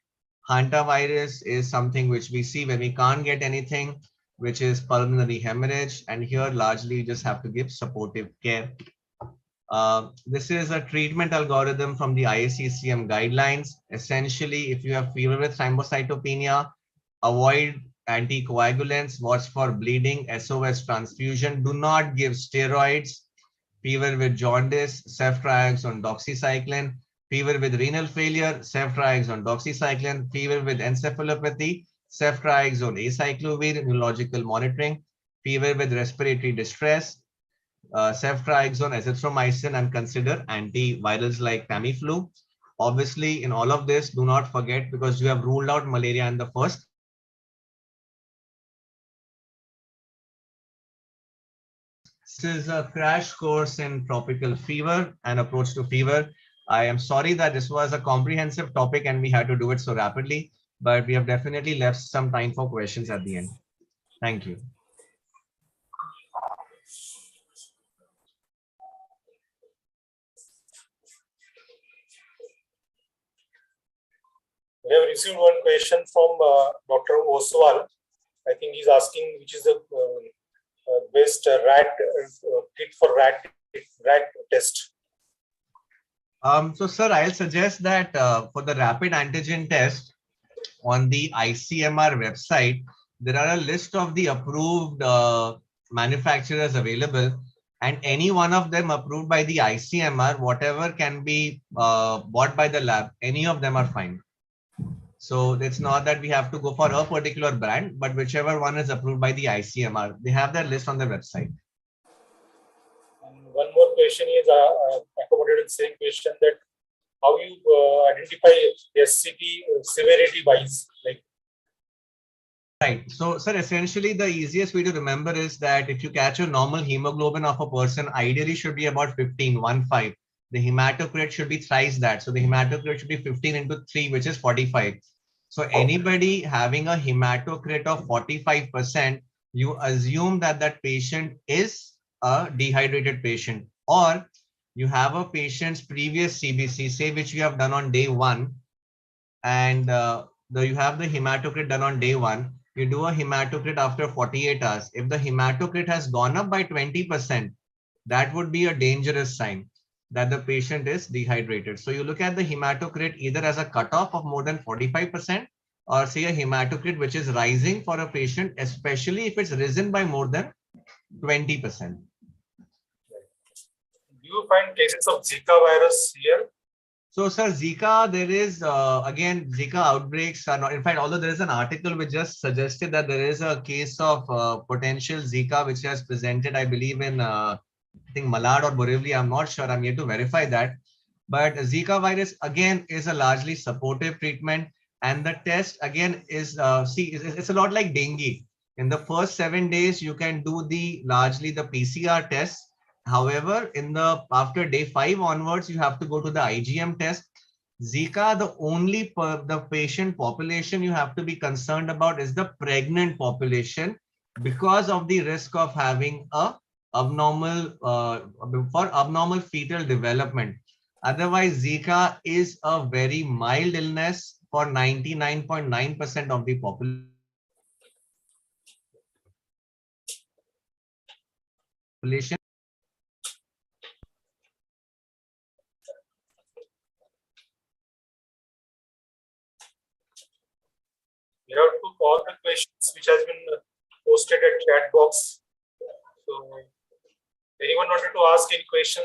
Hantavirus is something which we see when we can't get anything, which is pulmonary hemorrhage. And here, largely, you just have to give supportive care. This is a treatment algorithm from the IACCM guidelines. Essentially, if you have fever with thrombocytopenia, avoid anticoagulants, watch for bleeding, SOS transfusion, do not give steroids. Fever with jaundice, ceftriaxone, doxycycline. Fever with renal failure, ceftriaxone, doxycycline. Fever with encephalopathy, ceftriaxone, acyclovir, neurological monitoring. Fever with respiratory distress, ceftriaxone, azithromycin, and consider antivirals like Tamiflu. Obviously, in all of this, do not forget, because you have ruled out malaria in the first. This is a crash course in tropical fever and approach to fever. I am sorry that this was a comprehensive topic and we had to do it so rapidly, but we have definitely left some time for questions at the end. Thank you. We have received one question from Dr. Oswal. I think he's asking which is the best rat kit for rat test. So, sir, I'll suggest that for the rapid antigen test on the ICMR website, there are a list of the approved manufacturers available, and any one of them approved by the ICMR, whatever can be bought by the lab, any of them are fine. So it's not that we have to go for a particular brand, but whichever one is approved by the ICMR, they have that list on their website. And one more question is accommodated same question, that how you identify SCP severity wise, like. Right. So, sir, essentially the easiest way to remember is that if you catch a normal hemoglobin of a person, ideally should be about 15, 1.5. The hematocrit should be thrice that. So the hematocrit should be 15 into 3, which is 45. So anybody having a hematocrit of 45%, you assume that that patient is a dehydrated patient, or you have a patient's previous CBC, say, which you have done on day 1, and you have the hematocrit done on day 1. You do a hematocrit after 48 hours. If the hematocrit has gone up by 20%, that would be a dangerous sign that the patient is dehydrated. So you look at the hematocrit either as a cutoff of more than 45%, or say a hematocrit which is rising for a patient, especially if it's risen by more than 20%. Do you find cases of Zika virus here? So, sir, Zika, there is, again, Zika outbreaks are not, in fact, although there is an article which just suggested that there is a case of potential Zika, which has presented, I believe, in, I think, Malad or Borivali, I'm not sure, I'm yet to verify that. But Zika virus, again, is a largely supportive treatment. And the test, again, is, it's a lot like dengue. In the first 7 days, you can do largely the PCR test. However, after day 5 onwards, you have to go to the IgM test. Zika, the only the patient population you have to be concerned about is the pregnant population, because of the risk of having a abnormal fetal development. Otherwise, Zika is a very mild illness for 99.9% of the population. You have to all the questions which has been posted at chat box. So, anyone wanted to ask any question?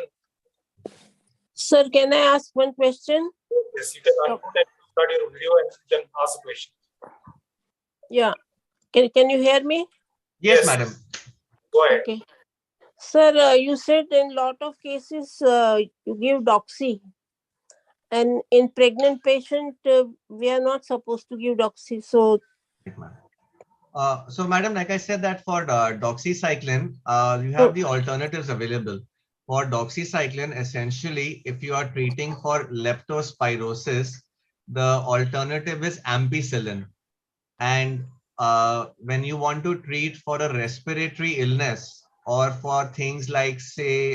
Sir, can I ask one question? Yes, you can unmute and start your video and you can ask a question. Yeah. Can you hear me? Yes, madam. Go ahead. Okay. Sir, you said in lot of cases you give doxy, and in pregnant patient we are not supposed to give doxy. So, so madam, like I said, that for doxycycline, you have the alternatives available. For doxycycline, essentially, if you are treating for leptospirosis, the alternative is ampicillin. And when you want to treat for a respiratory illness, or for things like, say,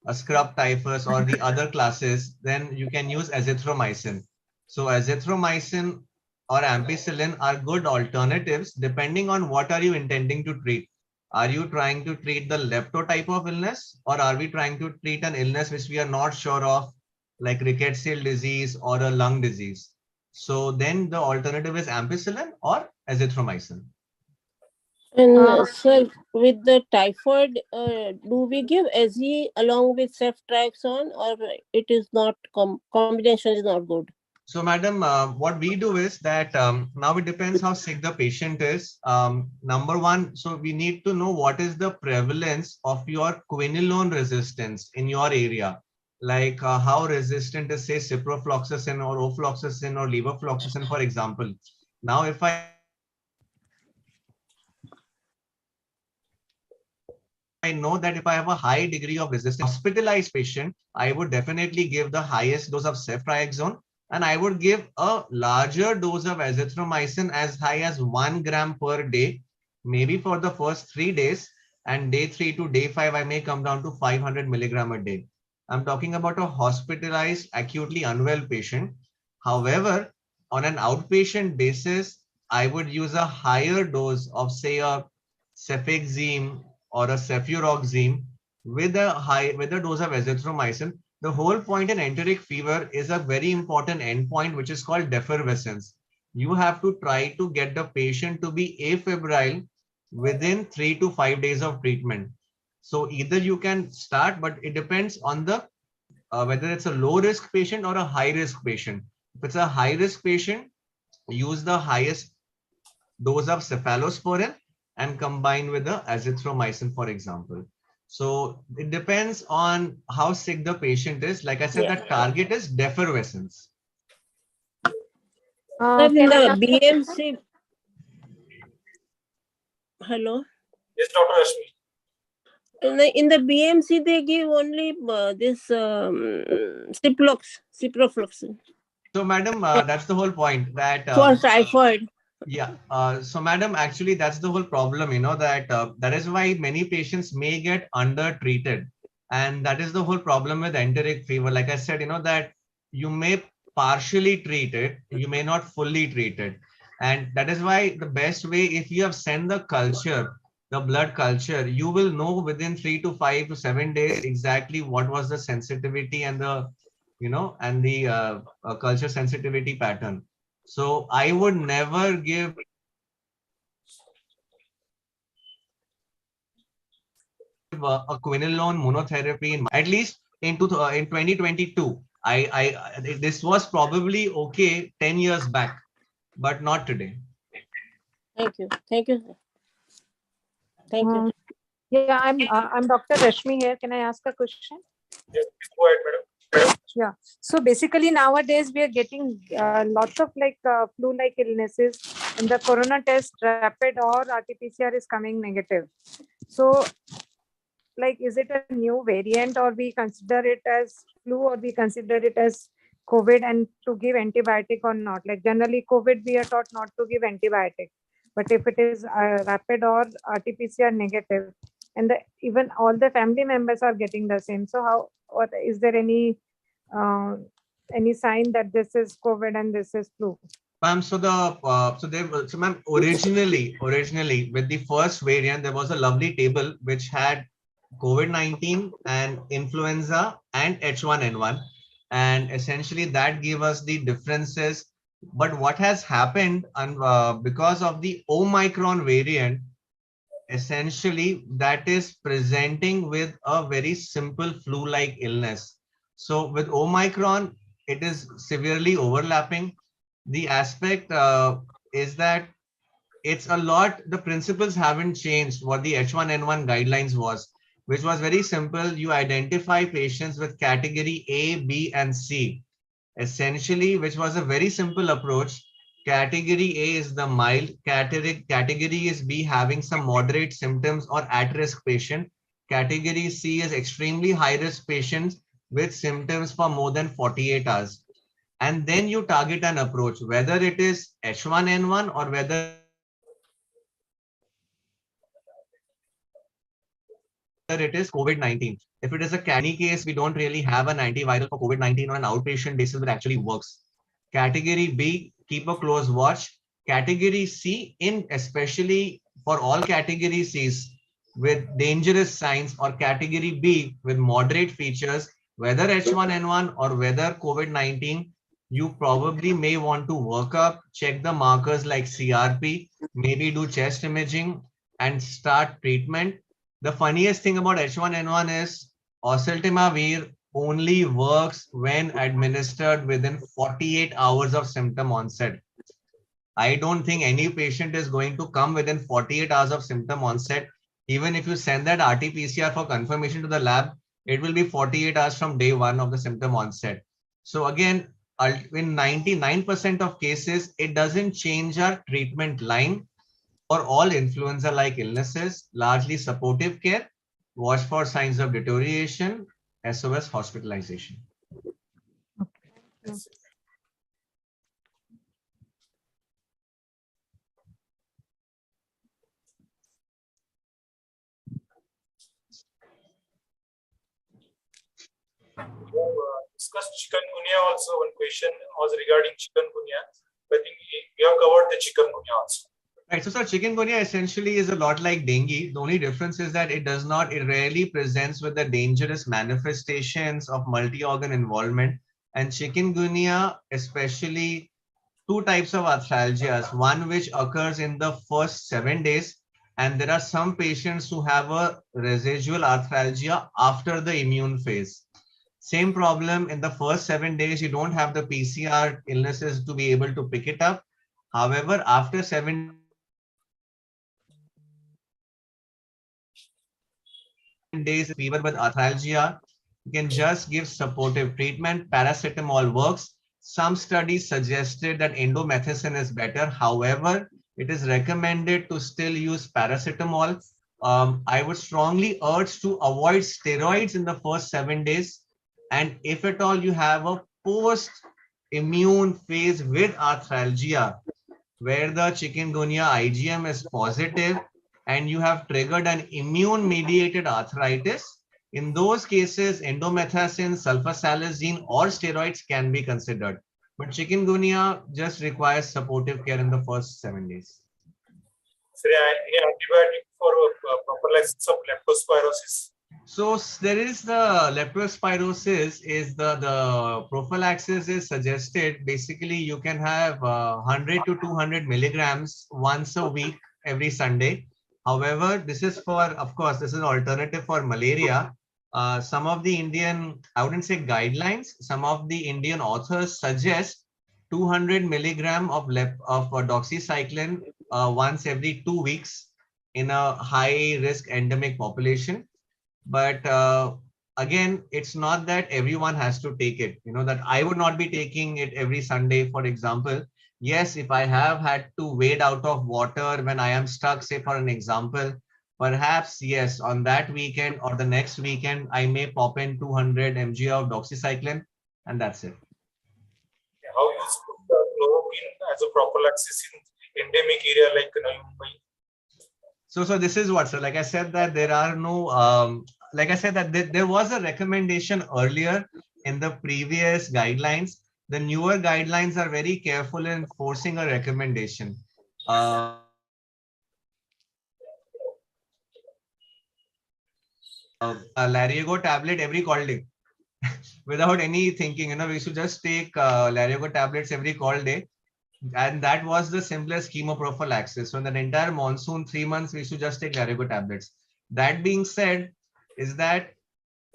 a scrub typhus or the other classes, then you can use azithromycin. So azithromycin or ampicillin are good alternatives depending on what are you intending to treat. Are you trying to treat the lepto type of illness, or are we trying to treat an illness which we are not sure of, like rickettsial disease or a lung disease? So then the alternative is ampicillin or azithromycin. and sir, with the typhoid, do we give AZ along with ceftriaxone, or it is not combination is not good? So, madam, what we do is that now it depends how sick the patient is. Number one, so we need to know what is the prevalence of your quinolone resistance in your area. Like how resistant is, say, ciprofloxacin or ofloxacin or levofloxacin, for example. Now, if I know that if I have a high degree of resistance, hospitalized patient, I would definitely give the highest dose of ceftriaxone. And I would give a larger dose of azithromycin as high as 1 gram per day, maybe for the first 3 days. And day 3 to day 5, I may come down to 500 milligram a day. I'm talking about a hospitalized, acutely unwell patient. However, on an outpatient basis, I would use a higher dose of, say, a cefixime or a cefuroxime with a dose of azithromycin. The whole point in enteric fever is a very important endpoint, which is called defervescence. You have to try to get the patient to be afebrile within 3 to 5 days of treatment. So either you can start, but it depends on the whether it's a low risk patient or a high risk patient. If it's a high risk patient, use the highest dose of cephalosporin and combine with the azithromycin, for example. So it depends on how sick the patient is. Like I said, the target is defervescence. In the BMC. Hello. Yes, Dr. Rashmi. In the BMC, they give only this ciprofloxacin. So, madam, that's the whole point. That For typhoid. Yeah. So, madam, actually, that's the whole problem. That is why many patients may get under treated, and that is the whole problem with enteric fever. Like I said, that you may partially treat it, you may not fully treat it, and that is why the best way, if you have sent the culture, the blood culture, you will know within 3 to 5 to 7 days exactly what was the sensitivity and the culture sensitivity pattern. So I would never give a quinolone monotherapy at least in 2022. This was probably okay 10 years back, but not today. Thank you. Thank you. Thank you. Yeah, I'm Dr. Rashmi here. Can I ask a question? Yes, go ahead, madam. Yeah. So basically nowadays we are getting lots of flu-like illnesses, and the corona test, rapid or RT-PCR, is coming negative. So is it a new variant, or we consider it as flu, or we consider it as COVID and to give antibiotic or not? Like generally COVID, we are taught not to give antibiotic, but if it is rapid or RT-PCR negative, and even all the family members are getting the same. So is there any sign that this is COVID and this is flu? Ma'am, ma'am, originally with the first variant, there was a lovely table which had COVID-19 and influenza and H1N1, and essentially that gave us the differences. But what has happened, and because of the Omicron variant, essentially that is presenting with a very simple flu-like illness. So with Omicron, it is severely overlapping. The aspect is that it's a lot, the principles haven't changed what the H1N1 guidelines was, which was very simple. You identify patients with category A, B, and C, essentially, which was a very simple approach. Category A is the mild, category is B, having some moderate symptoms or at-risk patient. Category C is extremely high-risk patients with symptoms for more than 48 hours. And then you target an approach, whether it is H1N1 or whether it is COVID-19. If it is a canny case, we don't really have an antiviral for COVID-19 on an outpatient basis that actually works. Category B, keep a close watch. Category C, especially for all category Cs with dangerous signs, or category B with moderate features, whether H1N1 or whether COVID-19, you probably may want to work up, check the markers like CRP, maybe do chest imaging and start treatment. The funniest thing about H1N1 is oseltamivir only works when administered within 48 hours of symptom onset. I don't think any patient is going to come within 48 hours of symptom onset. Even if you send that RT-PCR for confirmation to the lab, it will be 48 hours from day one of the symptom onset. So again, in 99% of cases, it doesn't change our treatment line. For all influenza-like illnesses, largely supportive care, watch for signs of deterioration, SOS hospitalization. Okay. Discussed chikungunya also. One question was regarding chikungunya. I think we have covered the chikungunya also. Right. So, sir, chikungunya essentially is a lot like dengue. The only difference is that it rarely presents with the dangerous manifestations of multi-organ involvement. And chikungunya, especially two types of arthralgias, one which occurs in the first 7 days, and there are some patients who have a residual arthralgia after the immune phase. Same problem in the first 7 days, you don't have the PCR illnesses to be able to pick it up. However, after 7 days, fever with arthralgia, you can just give supportive treatment. Paracetamol works. Some studies suggested that indomethacin is better. However, it is recommended to still use paracetamol. I would strongly urge to avoid steroids in the first 7 days. And if at all you have a post-immune phase with arthralgia, where the chikungunya IgM is positive and you have triggered an immune-mediated arthritis, in those cases, indomethacin, sulfasalazine, or steroids can be considered. But chikungunya just requires supportive care in the first 7 days. So, any antibiotic for prophylaxis of leptospirosis? So there is the leptospirosis is the prophylaxis is suggested. Basically, you can have 100 to 200 milligrams once a week, every Sunday. However, this is for, of course, this is an alternative for malaria. Some of the Indian, I wouldn't say guidelines, some of the Indian authors suggest 200 milligram of doxycycline once every 2 weeks in a high risk endemic population. But again, it's not that everyone has to take it. You know, that I would not be taking it every Sunday, for example. Yes, if I have had to wade out of water when I am stuck, say for an example, perhaps, yes, on that weekend or the next weekend, I may pop in 200 mg of doxycycline, and that's it. How useful the chloroquine as a prophylaxis in endemic area like Navi Mumbai? So this is what, so like I said that there are no, like I said that there was a recommendation earlier in the previous guidelines. The newer guidelines are very careful in forcing a recommendation. A Lariago tablet every call day without any thinking. You know, we should just take Lariago tablets every call day. And that was the simplest chemoprophylaxis. So in the entire monsoon, 3 months, we should just take Lariago tablets. That being said, is that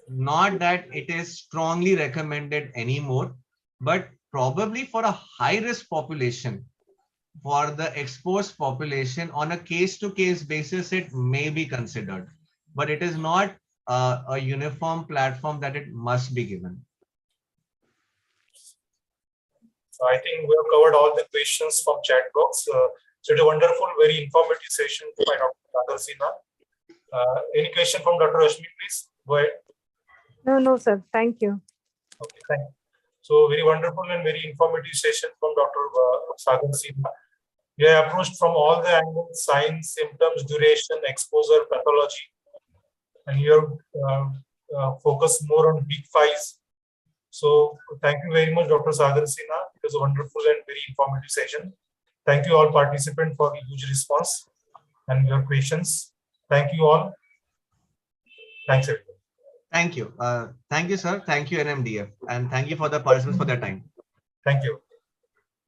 not that it is strongly recommended anymore, but probably for a high-risk population, for the exposed population, on a case-to-case basis, it may be considered. But it is not a uniform platform that it must be given. So I think we have covered all the questions from chat box. So it's a wonderful, very informative session by Dr. Sinha. Any question from Dr. Rashmi, please? Go ahead. No, sir. Thank you. Okay, thank you. So very wonderful and very informative session from Dr. Sagar Sinha. We have approached from all the angles: signs, symptoms, duration, exposure, pathology, and you have focused more on big fives. So thank you very much, Dr. Sagar Sinha. It was a wonderful and very informative session. Thank you all participants for the huge response and your questions. Thank you all. Thanks everyone. Thank you. Thank you, sir. Thank you, NMDF. And thank you for the participants for their time. Thank you.